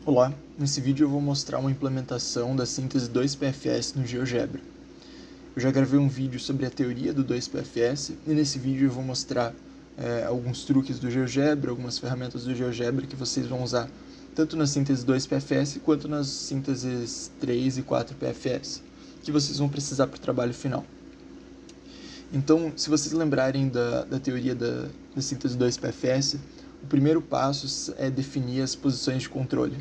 Olá, nesse vídeo eu vou mostrar uma implementação da síntese 2PFS no GeoGebra. Eu já gravei um vídeo sobre a teoria do 2PFS e nesse vídeo eu vou mostrar alguns truques do GeoGebra, algumas ferramentas do GeoGebra que vocês vão usar tanto na síntese 2PFS quanto nas sínteses 3 e 4PFS, que vocês vão precisar para o trabalho final. Então, se vocês lembrarem da teoria da síntese 2PFS, o primeiro passo é definir as posições de controle.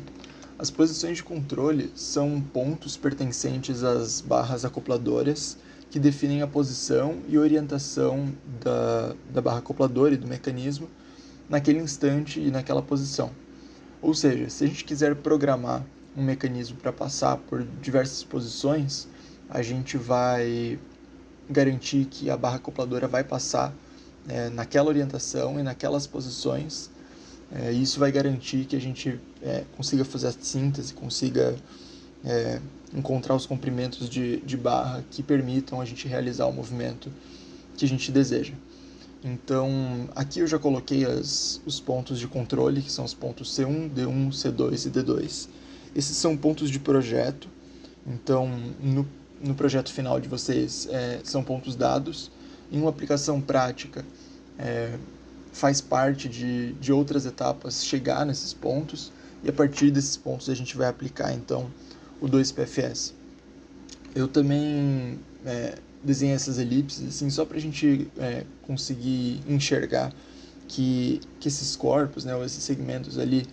As posições de controle são pontos pertencentes às barras acopladoras que definem a posição e orientação da barra acopladora e do mecanismo naquele instante e naquela posição. Ou seja, se a gente quiser programar um mecanismo para passar por diversas posições, a gente vai garantir que a barra acopladora vai passar naquela orientação e naquelas posições. Isso vai garantir que a gente consiga fazer a síntese, consiga encontrar os comprimentos de barra que permitam a gente realizar o movimento que a gente deseja. Então, aqui eu já coloquei os pontos de controle, que são os pontos C1, D1, C2 e D2. Esses são pontos de projeto, então no projeto final de vocês são pontos dados. Em uma aplicação prática, faz parte de outras etapas chegar nesses pontos, e a partir desses pontos a gente vai aplicar então o 2PFS. Eu também desenhei essas elipses assim, só para a gente conseguir enxergar que esses corpos, ou esses segmentos ali,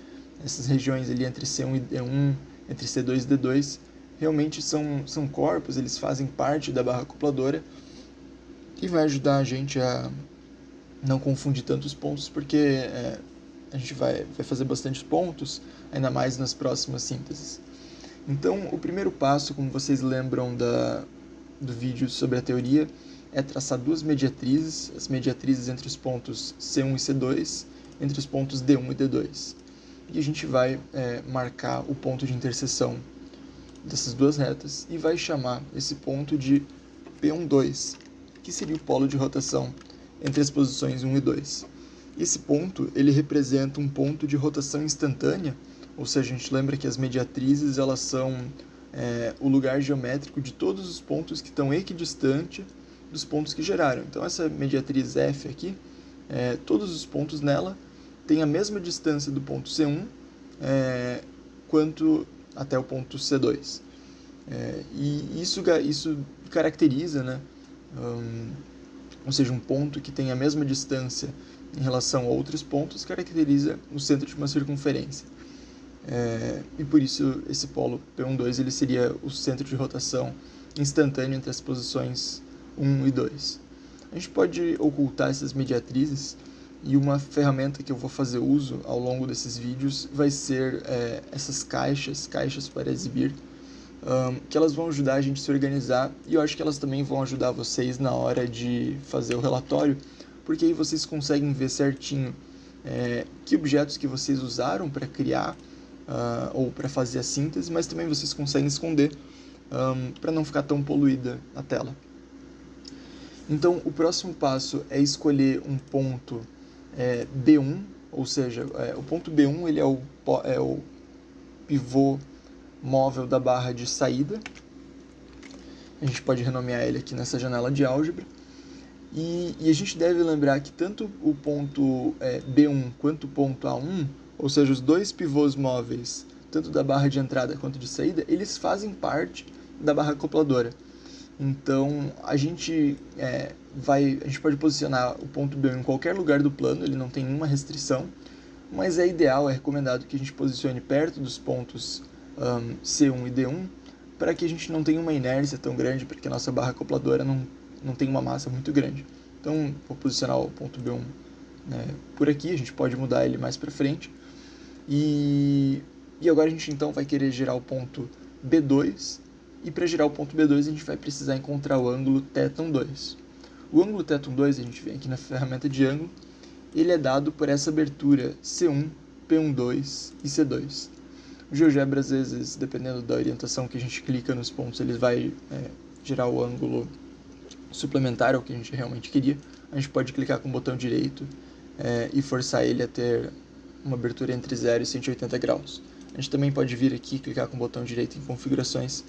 essas regiões ali entre C1 e D1, entre C2 e D2, realmente são corpos, eles fazem parte da barra acopladora, e vai ajudar a gente a não confundir tantos pontos, porque a gente vai fazer bastante pontos, ainda mais nas próximas sínteses. Então, o primeiro passo, como vocês lembram do vídeo sobre a teoria, é traçar duas mediatrizes, as mediatrizes entre os pontos C1 e C2, entre os pontos D1 e D2. E a gente vai marcar o ponto de interseção dessas duas retas e vai chamar esse ponto de P12, que seria o polo de rotação entre as posições 1 e 2. Esse ponto ele representa um ponto de rotação instantânea, ou seja, a gente lembra que as mediatrizes elas são o lugar geométrico de todos os pontos que estão equidistante dos pontos que geraram. Então essa mediatriz F aqui, todos os pontos nela têm a mesma distância do ponto C1 quanto até o ponto C2. E isso caracteriza, ou seja, um ponto que tem a mesma distância em relação a outros pontos caracteriza o centro de uma circunferência. E por isso esse polo P12 ele seria o centro de rotação instantâneo entre as posições 1 e 2. A gente pode ocultar essas mediatrizes, e uma ferramenta que eu vou fazer uso ao longo desses vídeos vai ser essas caixas para exibir, que elas vão ajudar a gente a se organizar, e eu acho que elas também vão ajudar vocês na hora de fazer o relatório, porque aí vocês conseguem ver certinho que objetos que vocês usaram para criar ou para fazer a síntese, mas também vocês conseguem esconder para não ficar tão poluída a tela. Então, o próximo passo é escolher um ponto B1, ou seja, o ponto B1 ele é o pivô móvel da barra de saída. A gente pode renomear ele aqui nessa janela de álgebra. E a gente deve lembrar que tanto o ponto B1 quanto o ponto A1, ou seja, os dois pivôs móveis, tanto da barra de entrada quanto de saída, eles fazem parte da barra acopladora. Então, a gente pode posicionar o ponto B1 em qualquer lugar do plano, ele não tem nenhuma restrição, mas é recomendado que a gente posicione perto dos pontos C1 e D1, para que a gente não tenha uma inércia tão grande, porque a nossa barra acopladora não tem uma massa muito grande. Então, vou posicionar o ponto B1 por aqui, a gente pode mudar ele mais para frente. E agora a gente então vai querer gerar o ponto B2, e para gerar o ponto B2 a gente vai precisar encontrar o ângulo θ 2. O ângulo θ 2, a gente vem aqui na ferramenta de ângulo, ele é dado por essa abertura C1, P12 e C2. O GeoGebra, às vezes, dependendo da orientação que a gente clica nos pontos, ele vai gerar o ângulo suplementar ao que a gente realmente queria. A gente pode clicar com o botão direito e forçar ele a ter uma abertura entre 0 e 180 graus. A gente também pode vir aqui, clicar com o botão direito em configurações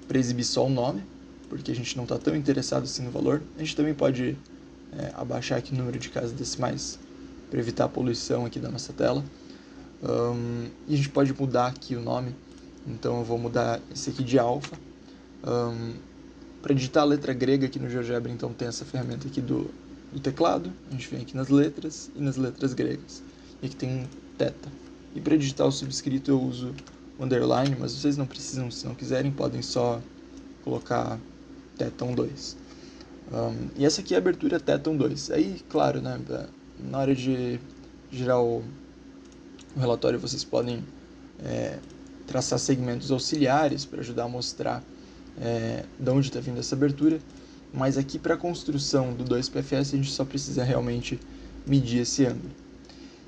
para exibir só o nome, porque a gente não está tão interessado assim no valor. A gente também pode abaixar aqui o número de casas decimais para evitar a poluição aqui da nossa tela. E a gente pode mudar aqui o nome, então eu vou mudar esse aqui de alfa. Para digitar a letra grega aqui no GeoGebra, então tem essa ferramenta aqui do teclado. A gente vem aqui nas letras e nas letras gregas. E aqui tem um θ. E para digitar o subscrito eu uso o underline, mas vocês não precisam, se não quiserem, podem só colocar θ12. E essa aqui é a abertura θ12. Aí, claro, né, na hora de gerar o relatório vocês podem traçar segmentos auxiliares para ajudar a mostrar de onde está vindo essa abertura, mas aqui para a construção do 2PFS a gente só precisa realmente medir esse ângulo.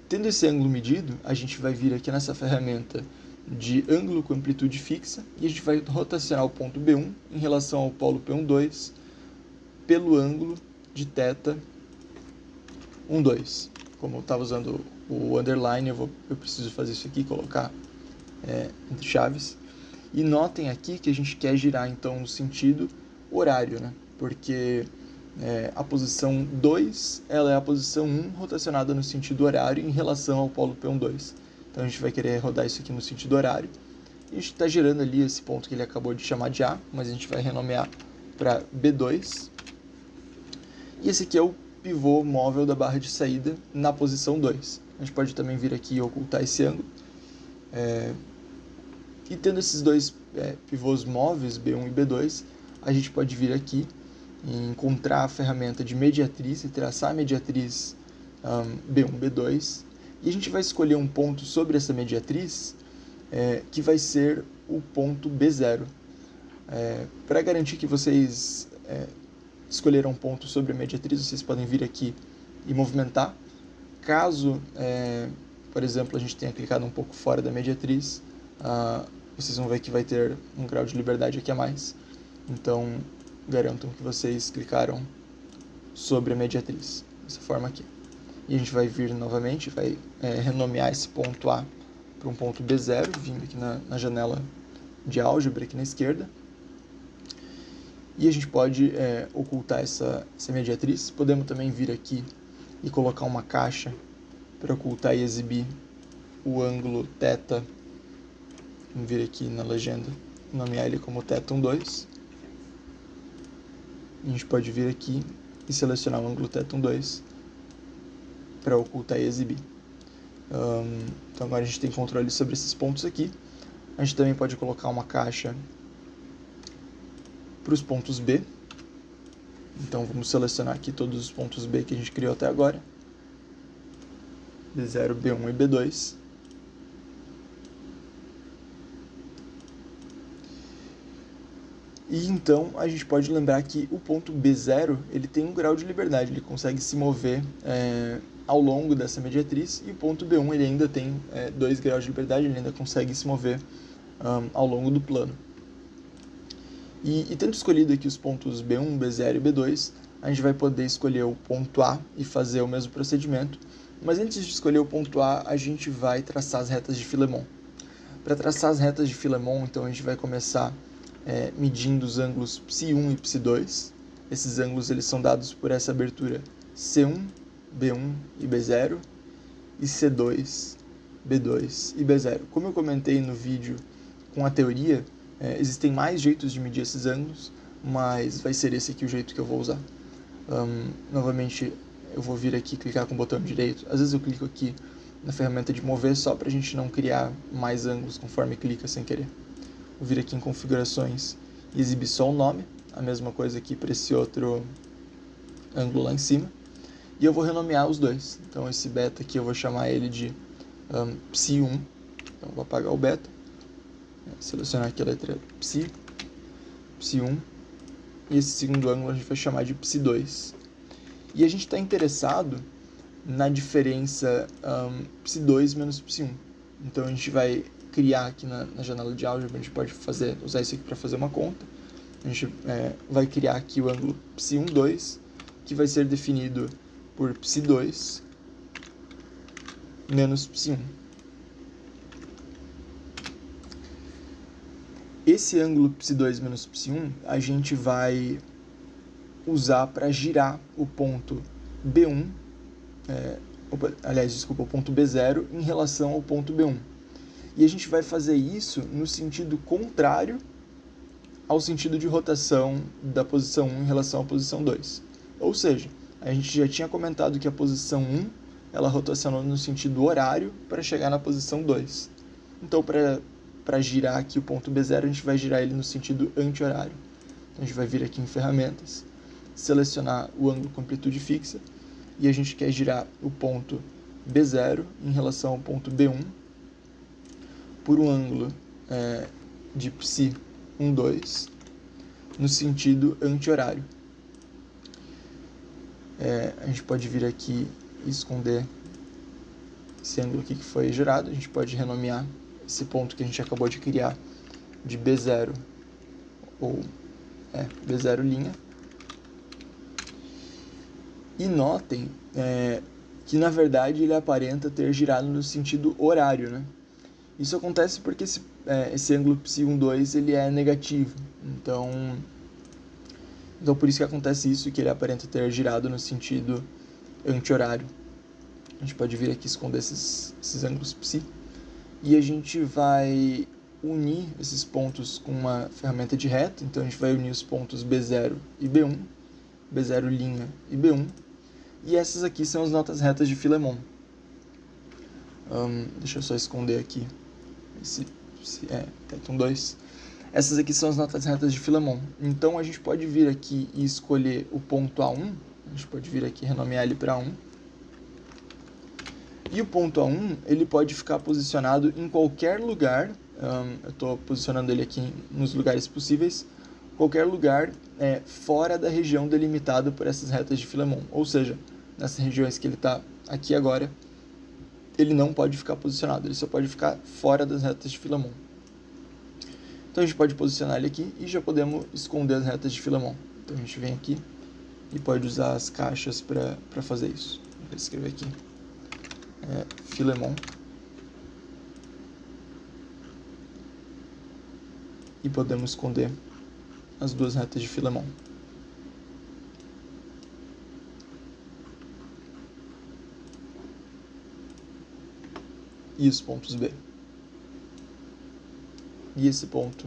Tendo esse ângulo medido, a gente vai vir aqui nessa ferramenta de ângulo com amplitude fixa e a gente vai rotacionar o ponto B1 em relação ao polo P12 pelo ângulo de θ12. Como eu estava usando o underline, eu preciso fazer isso aqui, colocar entre chaves. E notem aqui que a gente quer girar então no sentido horário, né? Porque a posição 2 ela é a posição 1 rotacionada no sentido horário em relação ao polo P12. Então a gente vai querer rodar isso aqui no sentido horário. E a gente está gerando ali esse ponto que ele acabou de chamar de A, mas a gente vai renomear para B2. E esse aqui é o pivô móvel da barra de saída na posição 2. A gente pode também vir aqui e ocultar esse ângulo. E tendo esses dois pivôs móveis, B1 e B2, a gente pode vir aqui e encontrar a ferramenta de mediatriz e traçar a mediatriz B1, B2. E a gente vai escolher um ponto sobre essa mediatriz que vai ser o ponto B0. Para garantir que vocês escolheram um ponto sobre a mediatriz, vocês podem vir aqui e movimentar. Caso, por exemplo, a gente tenha clicado um pouco fora da mediatriz, vocês vão ver que vai ter um grau de liberdade aqui a mais. Então, garantam que vocês clicaram sobre a mediatriz, dessa forma aqui. E a gente vai vir novamente, vai renomear esse ponto A para um ponto B0, vindo aqui na janela de álgebra aqui na esquerda. E a gente pode ocultar essa mediatriz. Podemos também vir aqui e colocar uma caixa para ocultar e exibir o ângulo θ. Vamos vir aqui na legenda, nomear ele como θ12. A gente pode vir aqui e selecionar o ângulo θ12 para ocultar e exibir. Então agora a gente tem controle sobre esses pontos aqui. A gente também pode colocar uma caixa para os pontos B. Então vamos selecionar aqui todos os pontos B que a gente criou até agora. B0, B1 e B2. E então a gente pode lembrar que o ponto B0 ele tem um grau de liberdade, ele consegue se mover ao longo dessa mediatriz, e o ponto B1 ele ainda tem 2 graus de liberdade, ele ainda consegue se mover ao longo do plano. E tendo escolhido aqui os pontos B1, B0 e B2, a gente vai poder escolher o ponto A e fazer o mesmo procedimento. Mas antes de escolher o ponto A, a gente vai traçar as retas de Filemon. Para traçar as retas de Filemon, então a gente vai começar medindo os ângulos Ψ1 e Ψ2. Esses ângulos eles são dados por essa abertura C1, B1 e B0 e C2, B2 e B0. Como eu comentei no vídeo com a teoria, existem mais jeitos de medir esses ângulos, mas vai ser esse aqui o jeito que eu vou usar. Novamente, eu vou vir aqui e clicar com o botão direito. Às vezes eu clico aqui na ferramenta de mover só para a gente não criar mais ângulos conforme clica sem querer. Vou vir aqui em configurações e exibir só o nome, a mesma coisa aqui para esse outro ângulo lá em cima. E eu vou renomear os dois. Então esse beta aqui eu vou chamar ele de Ψ1. Então eu vou apagar o beta. Selecionar aqui a letra Ψ1. E esse segundo ângulo a gente vai chamar de Ψ2. E a gente está interessado na diferença Ψ2 menos Ψ1. Então a gente vai criar aqui na janela de álgebra, a gente pode usar isso aqui para fazer uma conta. A gente vai criar aqui o ângulo Ψ12, que vai ser definido por Ψ2 menos Ψ1. Esse ângulo ψ2 menos ψ1 a gente vai usar para girar o ponto B1, o ponto B0 em relação ao ponto B1. E a gente vai fazer isso no sentido contrário ao sentido de rotação da posição 1 em relação à posição 2. Ou seja, a gente já tinha comentado que a posição 1 ela rotacionou no sentido horário para chegar na posição 2. Então, para girar aqui o ponto B0, a gente vai girar ele no sentido anti-horário. Então, a gente vai vir aqui em Ferramentas, selecionar o ângulo com amplitude fixa, e a gente quer girar o ponto B0 em relação ao ponto B1 por um ângulo de ψ12 no sentido anti-horário. A gente pode vir aqui e esconder esse ângulo aqui que foi gerado. A gente pode renomear esse ponto que a gente acabou de criar de B0 ou B0'. E notem que na verdade ele aparenta ter girado no sentido horário, né? Isso acontece porque esse ângulo ψ12 ele é negativo, então por isso que acontece isso, que ele aparenta ter girado no sentido anti-horário. A gente pode vir aqui esconder esses ângulos ψ, e a gente vai unir esses pontos com uma ferramenta de reta. Então a gente vai unir os pontos B0 e B1, B0' e B1, e essas aqui são as notas retas de Filemon. Deixa eu só esconder aqui Teton 2. Essas aqui são as notas retas de Filemon. Então a gente pode vir aqui e escolher o ponto A1. A gente pode vir aqui e renomear ele para 1. E o ponto A1 ele pode ficar posicionado em qualquer lugar. Eu estou posicionando ele aqui nos lugares possíveis. Qualquer lugar fora da região delimitada por essas retas de Filemon. Ou seja, nessas regiões que ele está aqui agora, ele não pode ficar posicionado, ele só pode ficar fora das retas de Filemon. Então a gente pode posicionar ele aqui e já podemos esconder as retas de Filemon. Então a gente vem aqui e pode usar as caixas para fazer isso. Vou escrever aqui Filemon. E podemos esconder as duas retas de Filemon. E os pontos B. E esse ponto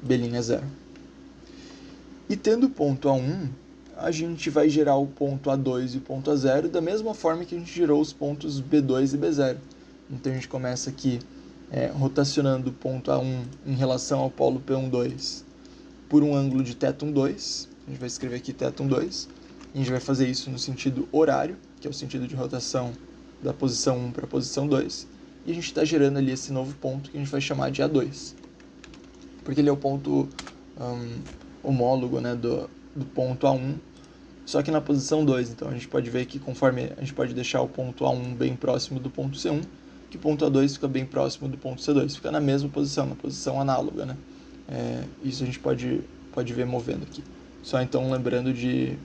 B'0. E tendo o ponto A1, a gente vai gerar o ponto A2 e o ponto A0 da mesma forma que a gente gerou os pontos B2 e B0. Então a gente começa aqui rotacionando o ponto A1 em relação ao polo P12 por um ângulo de Teton 2. A gente vai escrever aqui Teton 2. E a gente vai fazer isso no sentido horário, que é o sentido de rotação da posição 1 para a posição 2, e a gente está gerando ali esse novo ponto que a gente vai chamar de A2, porque ele é o ponto homólogo, né, do ponto A1, só que na posição 2. Então a gente pode ver que conforme a gente pode deixar o ponto A1 bem próximo do ponto C1, que o ponto A2 fica bem próximo do ponto C2, fica na mesma posição, na posição análoga, né? Isso a gente pode ver movendo aqui. Só então lembrando de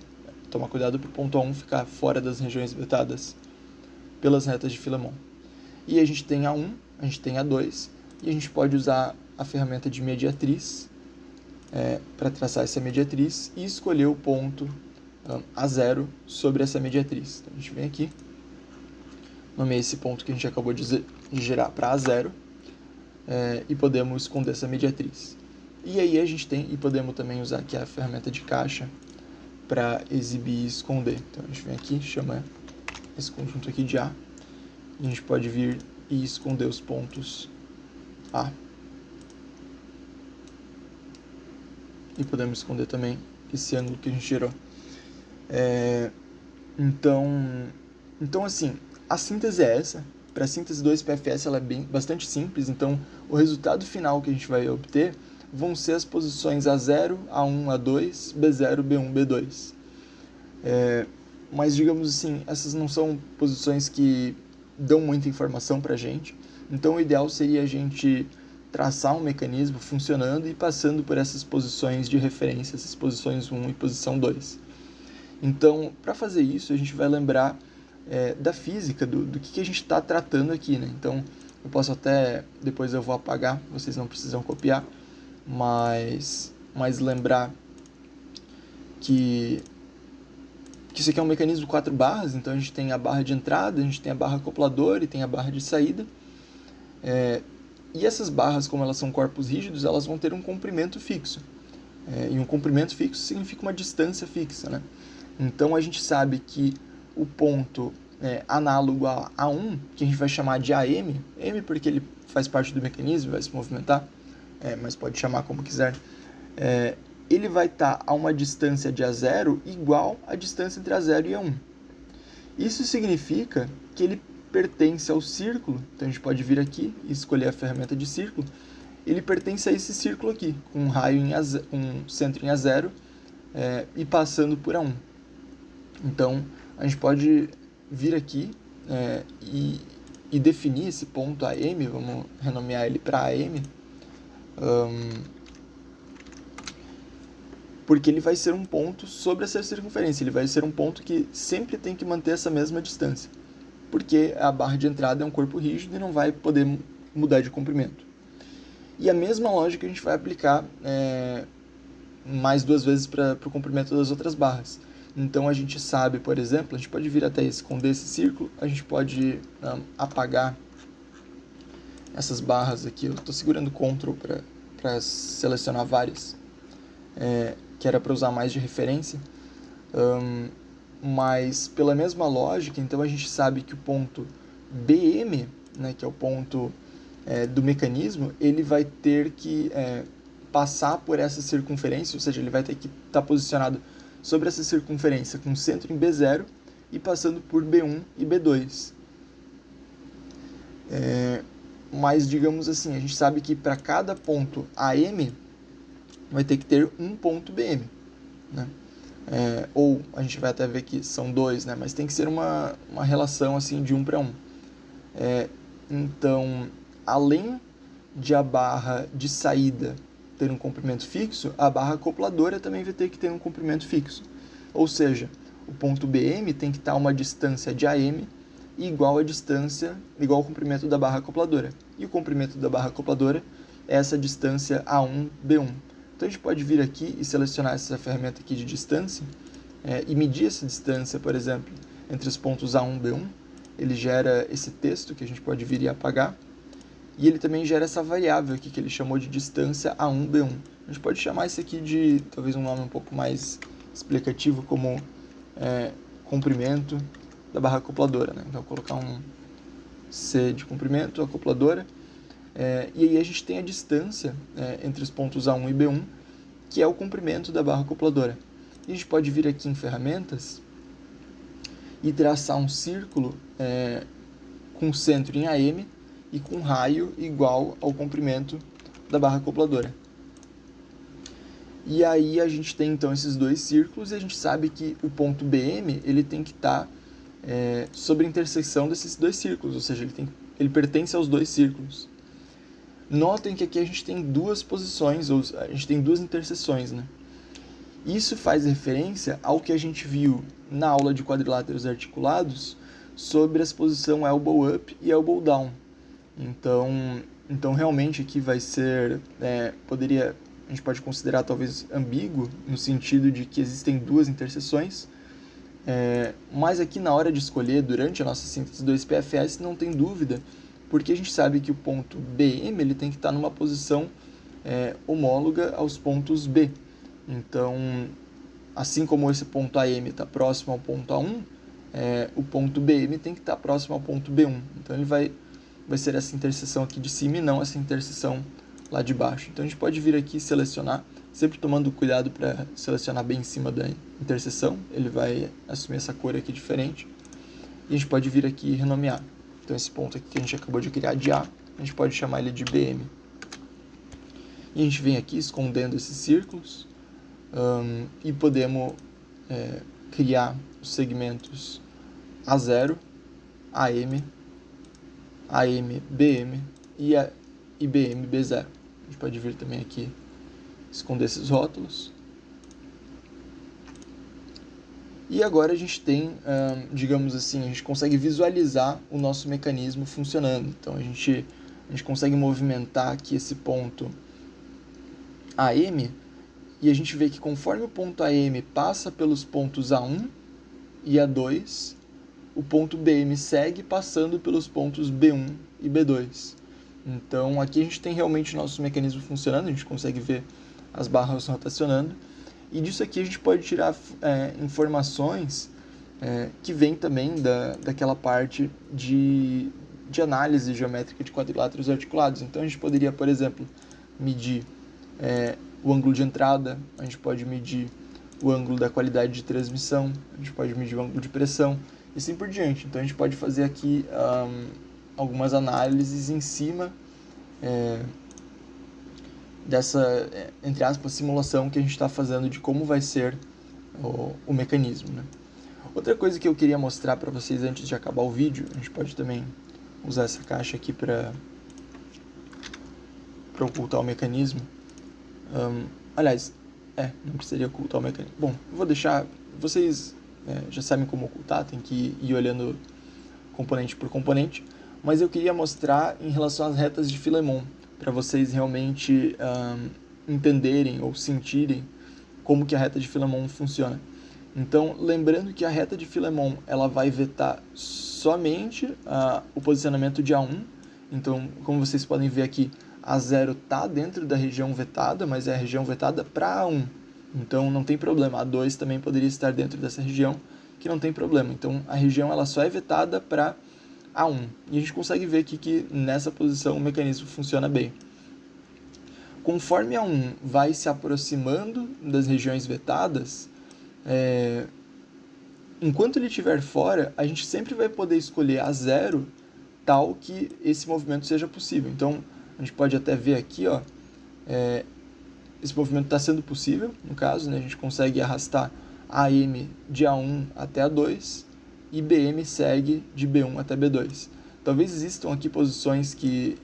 tomar cuidado para o ponto A1 ficar fora das regiões vetadas pelas retas de Filemon. E a gente tem A1, a gente tem A2, e a gente pode usar a ferramenta de mediatriz para traçar essa mediatriz e escolher o ponto A0 sobre essa mediatriz. Então a gente vem aqui, nomeia esse ponto que a gente acabou de gerar para A0, e podemos esconder essa mediatriz. E aí a gente podemos também usar aqui a ferramenta de caixa para exibir e esconder. Então a gente vem aqui, chama esse conjunto aqui de A, e a gente pode vir e esconder os pontos A. E podemos esconder também esse ângulo que a gente gerou. Então assim, a síntese é essa. Para a síntese 2PFS ela é bastante simples, então o resultado final que a gente vai obter vão ser as posições A0, A1, A2, B0, B1, B2. Mas, digamos assim, essas não são posições que dão muita informação para a gente. Então, o ideal seria a gente traçar um mecanismo funcionando e passando por essas posições de referência, essas posições 1 e posição 2. Então, para fazer isso, a gente vai lembrar da física, do que a gente está tratando aqui, né? Então, Eu posso até, depois eu vou apagar, vocês não precisam copiar, mas lembrar que isso aqui é um mecanismo de 4 barras, então a gente tem a barra de entrada, a gente tem a barra acopladora e tem a barra de saída. E essas barras, como elas são corpos rígidos, elas vão ter um comprimento fixo. E um comprimento fixo significa uma distância fixa, né? Então a gente sabe que o ponto análogo a A1, que a gente vai chamar de AM, M porque ele faz parte do mecanismo, vai se movimentar, mas pode chamar como quiser, ele vai estar a uma distância de A0 igual à distância entre A0 e A1. Isso significa que ele pertence ao círculo, então a gente pode vir aqui e escolher a ferramenta de círculo, ele pertence a esse círculo aqui, com um raio em A0, um centro em A0 e passando por A1. Então a gente pode vir aqui e definir esse ponto AM, vamos renomear ele para AM, porque ele vai ser um ponto sobre essa circunferência, ele vai ser um ponto que sempre tem que manter essa mesma distância, porque a barra de entrada é um corpo rígido e não vai poder mudar de comprimento. E a mesma lógica a gente vai aplicar mais 2 vezes para o comprimento das outras barras. Então a gente sabe, por exemplo, a gente pode vir até esconder esse círculo, a gente pode apagar essas barras aqui. Eu estou segurando Ctrl para selecionar várias, que era para usar mais de referência. Mas pela mesma lógica, então a gente sabe que o ponto BM, né, que é o ponto do mecanismo, ele vai ter que passar por essa circunferência, ou seja, ele vai ter que estar posicionado sobre essa circunferência com centro em B0 e passando por B1 e B2. Mas, digamos assim, a gente sabe que para cada ponto AM vai ter que ter um ponto BM, né? Ou a gente vai até ver que são 2, né? Mas tem que ser uma relação assim de 1 para 1. Então, além de a barra de saída ter um comprimento fixo, a barra acopladora também vai ter que ter um comprimento fixo. Ou seja, o ponto BM tem que estar a uma distância de AM igual ao comprimento da barra acopladora. E o comprimento da barra acopladora é essa distância A1-B1. Então a gente pode vir aqui e selecionar essa ferramenta aqui de distância e medir essa distância, por exemplo, entre os pontos A1 e B1. Ele gera esse texto que a gente pode vir e apagar. E ele também gera essa variável aqui que ele chamou de distância A1-B1. A gente pode chamar isso aqui de talvez um nome um pouco mais explicativo, como comprimento da barra acopladora, né? Então, vou colocar um C de comprimento, acopladora. E aí a gente tem a distância entre os pontos A1 e B1, que é o comprimento da barra acopladora. E a gente pode vir aqui em ferramentas e traçar um círculo com centro em AM e com raio igual ao comprimento da barra acopladora. E aí a gente tem então esses 2 círculos e a gente sabe que o ponto BM ele tem que estar sobre a interseção desses 2 círculos, ou seja, ele pertence aos 2 círculos. Notem que aqui a gente tem 2 posições, ou a gente tem 2 interseções, né? Isso faz referência ao que a gente viu na aula de quadriláteros articulados sobre as posições elbow up e elbow down. Então realmente aqui vai ser, a gente pode considerar talvez ambíguo, no sentido de que existem 2 interseções, mas aqui na hora de escolher, durante a nossa síntese do 2PFS, não tem dúvida, porque a gente sabe que o ponto BM ele tem que estar numa posição homóloga aos pontos B. Então, assim como esse ponto AM está próximo ao ponto A1, o ponto BM tem que estar próximo ao ponto B1. Então ele vai ser essa interseção aqui de cima e não essa interseção lá de baixo. Então a gente pode vir aqui e selecionar, sempre tomando cuidado para selecionar bem em cima da interseção, ele vai assumir essa cor aqui diferente. E a gente pode vir aqui e renomear. Então esse ponto aqui que a gente acabou de criar de A, a gente pode chamar ele de BM. E a gente vem aqui escondendo esses círculos e podemos criar os segmentos A0, AM, AM, BM e BM, B0. A gente pode vir também aqui esconder esses rótulos. E agora a gente tem, digamos assim, a gente consegue visualizar o nosso mecanismo funcionando. Então a gente consegue movimentar aqui esse ponto AM, e a gente vê que conforme o ponto AM passa pelos pontos A1 e A2, o ponto BM segue passando pelos pontos B1 e B2. Então aqui a gente tem realmente o nosso mecanismo funcionando, a gente consegue ver as barras rotacionando, e disso aqui a gente pode tirar informações que vêm também daquela parte de análise geométrica de quadriláteros articulados. Então a gente poderia, por exemplo, medir o ângulo de entrada, a gente pode medir o ângulo da qualidade de transmissão, a gente pode medir o ângulo de pressão, e assim por diante. Então a gente pode fazer aqui algumas análises em cima dessa, entre aspas, simulação que a gente está fazendo de como vai ser o mecanismo, né? Outra coisa que eu queria mostrar para vocês antes de acabar o vídeo, a gente pode também usar essa caixa aqui para ocultar o mecanismo. Aliás, não precisaria ocultar o mecanismo. Bom, eu vou deixar, vocês já sabem como ocultar, tem que ir olhando componente por componente, mas eu queria mostrar em relação às retas de Filemon, para vocês realmente entenderem ou sentirem como que a reta de Filemon funciona. Então, lembrando que a reta de Filemon ela vai vetar somente o posicionamento de A1. Então, como vocês podem ver aqui, A0 está dentro da região vetada, mas é a região vetada para A1. Então, não tem problema. A2 também poderia estar dentro dessa região, que não tem problema. Então, a região ela só é vetada para A1. E a gente consegue ver aqui que nessa posição o mecanismo funciona bem. Conforme A1 vai se aproximando das regiões vetadas, enquanto ele estiver fora, a gente sempre vai poder escolher A0 tal que esse movimento seja possível. Então, a gente pode até ver aqui, esse movimento está sendo possível, no caso, né? A gente consegue arrastar AM de A1 até A2 e BM segue de B1 até B2. Talvez existam aqui posições que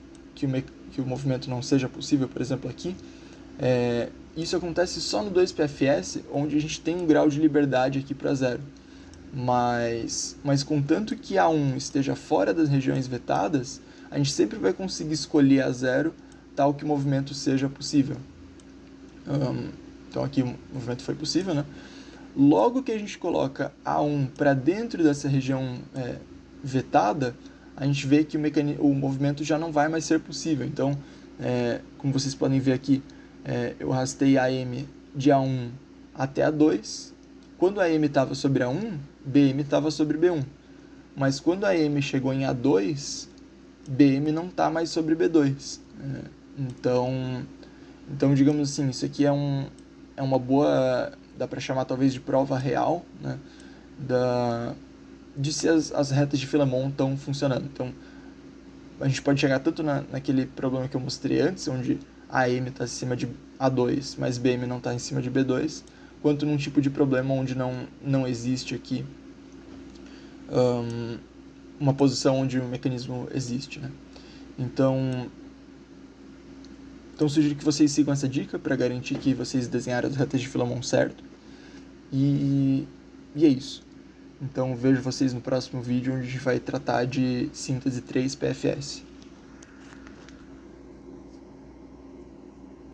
o movimento não seja possível, por exemplo aqui. Isso acontece só no 2PFS, onde a gente tem um grau de liberdade aqui para 0. Mas contanto que A1 esteja fora das regiões vetadas, a gente sempre vai conseguir escolher A0 tal que o movimento seja possível. Então aqui o movimento foi possível, né? Logo que a gente coloca A1 para dentro dessa região vetada, a gente vê que o movimento já não vai mais ser possível. Então, como vocês podem ver aqui, eu arrastei AM de A1 até A2. Quando a AM estava sobre A1, BM estava sobre B1. Mas quando a AM chegou em A2, BM não está mais sobre B2. Então, digamos assim, isso aqui é uma boa, dá para chamar talvez de prova real, né, de se as retas de Filemon estão funcionando. Então, a gente pode chegar tanto naquele problema que eu mostrei antes, onde a AM está acima de A2, mas BM não está em cima de B2, quanto num tipo de problema onde não existe aqui uma posição onde o mecanismo existe, né? Então sugiro que vocês sigam essa dica para garantir que vocês desenharam as retas de Filemon certo. E é isso. Então vejo vocês no próximo vídeo, onde a gente vai tratar de síntese 3PFS.